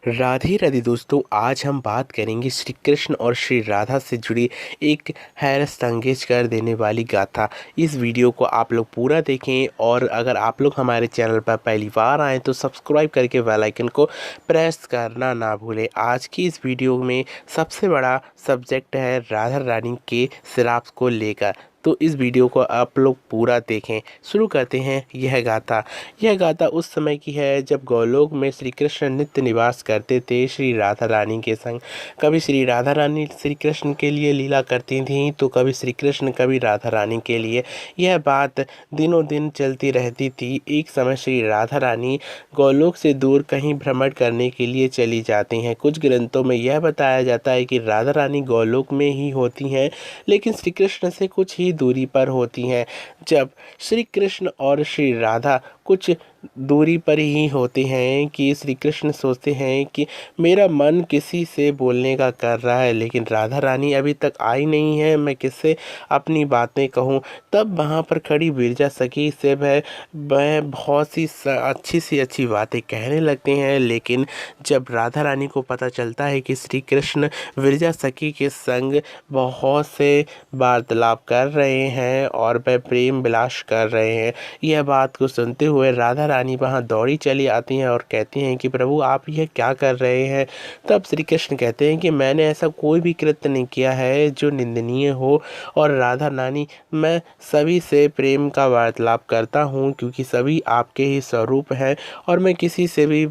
राधे राधे दोस्तों, आज हम बात करेंगे श्री कृष्ण और श्री राधा से जुड़ी एक हैरत अंगेज कर देने वाली गाथा। इस वीडियो को आप लोग पूरा देखें और अगर आप लोग हमारे चैनल पर पहली बार आएँ तो सब्सक्राइब करके बेल आइकन को प्रेस करना ना भूलें। आज की इस वीडियो में सबसे बड़ा सब्जेक्ट है राधा रानी के श्राप को लेकर, तो इस वीडियो को आप लोग पूरा देखें। शुरू करते हैं यह गाथा। यह गाथा उस समय की है जब गोलोक में श्री कृष्ण नित्य निवास करते थे श्री राधा रानी के संग। कभी श्री राधा रानी श्री कृष्ण के लिए लीला करती थीं तो कभी श्री कृष्ण कभी राधा रानी के लिए। यह बात दिनों दिन चलती रहती थी। एक समय श्री राधा रानी गोलोक से दूर कहीं भ्रमण करने के लिए चली जाती हैं। कुछ ग्रंथों में यह बताया जाता है कि राधा रानी गोलोक में ही होती हैं, लेकिन श्री कृष्ण से कुछ ही दूरी पर होती हैं। जब श्री कृष्ण और श्री राधा कुछ दूरी पर ही होते हैं कि श्री कृष्ण सोचते हैं कि मेरा मन किसी से बोलने का कर रहा है, लेकिन राधा रानी अभी तक आई नहीं है, मैं किससे अपनी बातें कहूँ। तब वहाँ पर खड़ी विरजा सखी से वह बहुत सी अच्छी बातें कहने लगते हैं। लेकिन जब राधा रानी को पता चलता है कि श्री कृष्ण विरजा सखी के संग बहुत से वार्तालाप कर रहे हैं और वह प्रेम विलास कर रहे हैं, यह बात को सुनते हुए राधा रानी वहां दौड़ी चली आती हैं और कहती हैं कि प्रभु आप यह क्या कर रहे हैं। तब श्री कृष्ण कहते हैं कि मैंने ऐसा कोई भी कृत्य नहीं किया है जो निंदनीय हो, और राधा रानी मैं सभी से प्रेम का वार्तालाप करता हूँ क्योंकि सभी आपके ही स्वरूप हैं, और मैं किसी से भी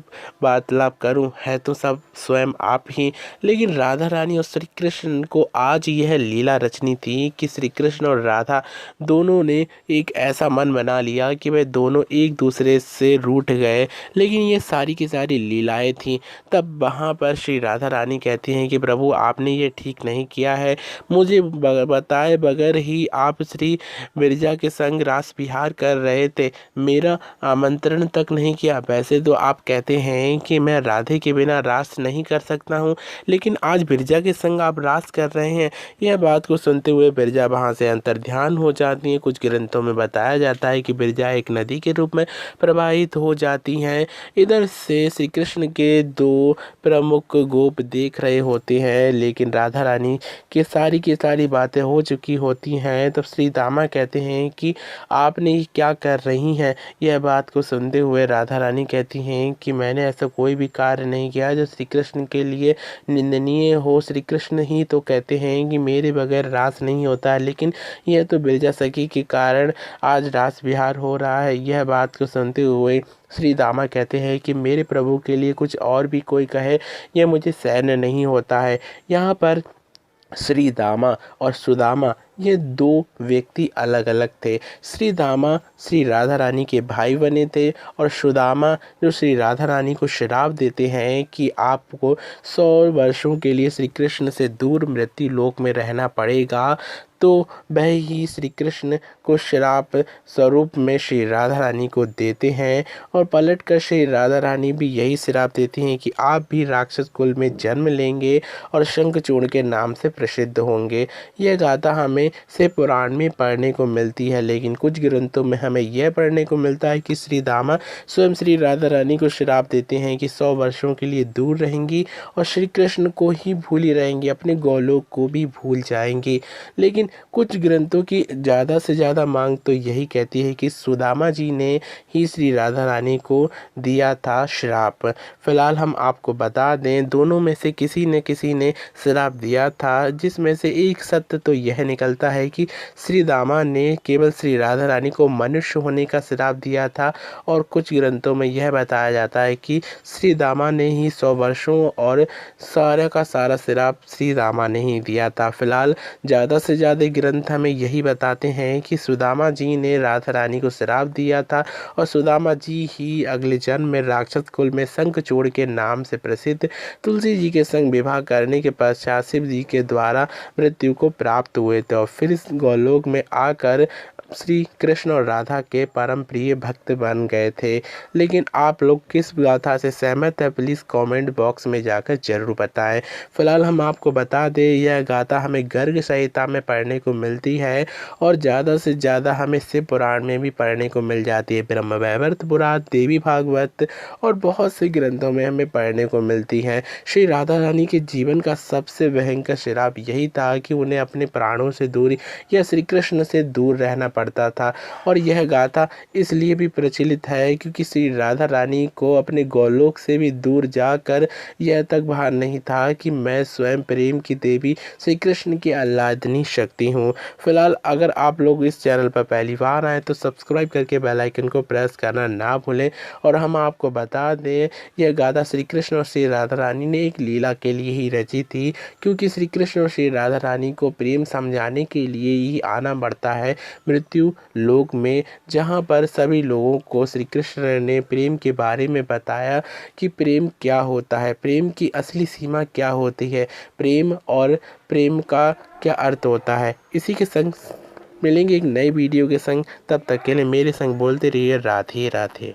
वार्तालाप करूँ है तो सब स्वयं आप ही। लेकिन राधा रानी और श्री कृष्ण को आज यह लीला रचनी थी कि श्री कृष्ण और राधा दोनों ने एक ऐसा मन बना लिया कि वे दोनों एक दूसरे से रूठ गए, लेकिन ये सारी की सारी लीलाएं थीं। तब वहाँ पर श्री राधा रानी कहती हैं कि प्रभु आपने ये ठीक नहीं किया है, मुझे बताए बगैर ही आप श्री मिर्जा के संग रास विहार कर रहे थे, मेरा आमंत्रण तक नहीं किया। वैसे तो आप कहते हैं कि मैं राधे के बिना रास नहीं कर सकता हूँ, लेकिन आज बिरजा के संग आप रास कर रहे हैं। यह बात को सुनते हुए बिरजा वहाँ से अंतर्ध्यान हो जाती है। कुछ ग्रंथों में बताया जाता है कि बिरजा एक नदी के रूप में प्रवाहित हो जाती हैं। इधर से श्री कृष्ण के दो प्रमुख गोप देख रहे होते हैं, लेकिन राधा रानी की सारी बातें हो चुकी होती हैं। तब श्री दामा कहते हैं कि आपने ये क्या कर रही हैं। यह बात को सुनते हुए राधा रानी कहती हैं कि मैंने ऐसा कोई भी कार्य नहीं किया जो श्री कृष्ण के लिए निंदनीय हो। श्री कृष्ण ही तो कहते हैं कि मेरे बगैर रास नहीं होता है, लेकिन यह तो बिरजा सखी के कारण आज रास विहार हो रहा है। यह बात को सुनते हुए श्री दामा कहते हैं कि मेरे प्रभु के लिए कुछ और भी कोई कहे, यह मुझे सहन नहीं होता है। यहाँ पर श्री दामा और सुदामा ये दो व्यक्ति अलग अलग थे। श्री दामा श्री राधा रानी के भाई बने थे, और सुदामा जो श्री राधा रानी को श्राप देते हैं कि आपको 100 वर्षों के लिए श्री कृष्ण से दूर मृत्यु लोक में रहना पड़ेगा, तो वह ही श्री कृष्ण को श्राप स्वरूप में श्री राधा रानी को देते हैं, और पलटकर श्री राधा रानी भी यही श्राप देती हैं कि आप भी राक्षस कुल में जन्म लेंगे और शंखचूड़ के नाम से प्रसिद्ध होंगे। यह गाथा हमें से पुराण में पढ़ने को मिलती है, लेकिन कुछ ग्रंथों में हमें यह पढ़ने को मिलता है कि श्री दामा स्वयं श्री राधा रानी को श्राप देते हैं कि 100 वर्षों के लिए दूर रहेंगी और श्री कृष्ण को ही भूली रहेंगी, अपने गोलोक को भी भूल जाएंगी। लेकिन कुछ ग्रंथों की ज़्यादा से ज़्यादा मांग तो यही कहती है कि सुदामा जी ने ही श्री राधा रानी को दिया था श्राप। फिलहाल हम आपको बता दें, दोनों में से किसी न किसी ने श्राप दिया था, जिसमें से एक सत्य तो यह निकलता है कि श्री दामा ने केवल श्री राधा रानी को मनुष्य होने का श्राप दिया था, और कुछ ग्रंथों में यह बताया जाता है कि श्री दामा ने ही 100 वर्षों और सारा का सारा श्राप श्री दामा ने ही दिया था। फिलहाल ज़्यादा से ज़्यादा ग्रंथ हमें यही बताते हैं कि सुदामा जी ने राधा रानी को श्राप दिया था, और सुदामा जी ही अगले जन्म में राक्षस कुल में शंखचूड़ के नाम से प्रसिद्ध तुलसी जी के संग विवाह करने के पश्चात शिव जी के द्वारा मृत्यु को प्राप्त हुए थे, और फिर इस गोलोक में आकर श्री कृष्ण और राधा के परम प्रिय भक्त बन गए थे। लेकिन आप लोग किस गाथा से सहमत है, प्लीज़ कमेंट बॉक्स में जाकर ज़रूर बताएं। फिलहाल हम आपको बता दें, यह गाथा हमें गर्ग संहिता में पढ़ने को मिलती है और ज़्यादा से ज़्यादा हमें शिव पुराण में भी पढ़ने को मिल जाती है। ब्रह्म वैवर्त पुराण, देवी भागवत और बहुत से ग्रंथों में हमें पढ़ने को मिलती है। श्री राधा रानी के जीवन का सबसे भयंकर श्राप यही था कि उन्हें अपने प्राणों से दूर या श्री कृष्ण से दूर रहना पड़ता था। और यह गाथा इसलिए भी प्रचलित है क्योंकि श्री राधा रानी को अपने गोलोक से भी दूर जाकर यह तक भान नहीं था कि मैं स्वयं प्रेम की देवी श्री कृष्ण की आह्लादनी शक्ति हूँ। फिलहाल अगर आप लोग इस चैनल पर पहली बार आए तो सब्सक्राइब करके बेल आइकन को प्रेस करना ना भूलें। और हम आपको बता दें, यह गाथा श्री कृष्ण और श्री राधा रानी ने एक लीला के लिए ही रची थी, क्योंकि श्री कृष्ण और श्री राधा रानी को प्रेम समझाने के लिए ही आना पड़ता है मृत्यु लोक में, जहाँ पर सभी लोगों को श्री कृष्ण ने प्रेम के बारे में बताया कि प्रेम क्या होता है, प्रेम की असली सीमा क्या होती है, प्रेम और प्रेम का क्या अर्थ होता है। इसी के संग मिलेंगे एक नई वीडियो के संग, तब तक के लिए मेरे संग बोलते रहिए राधे राधे।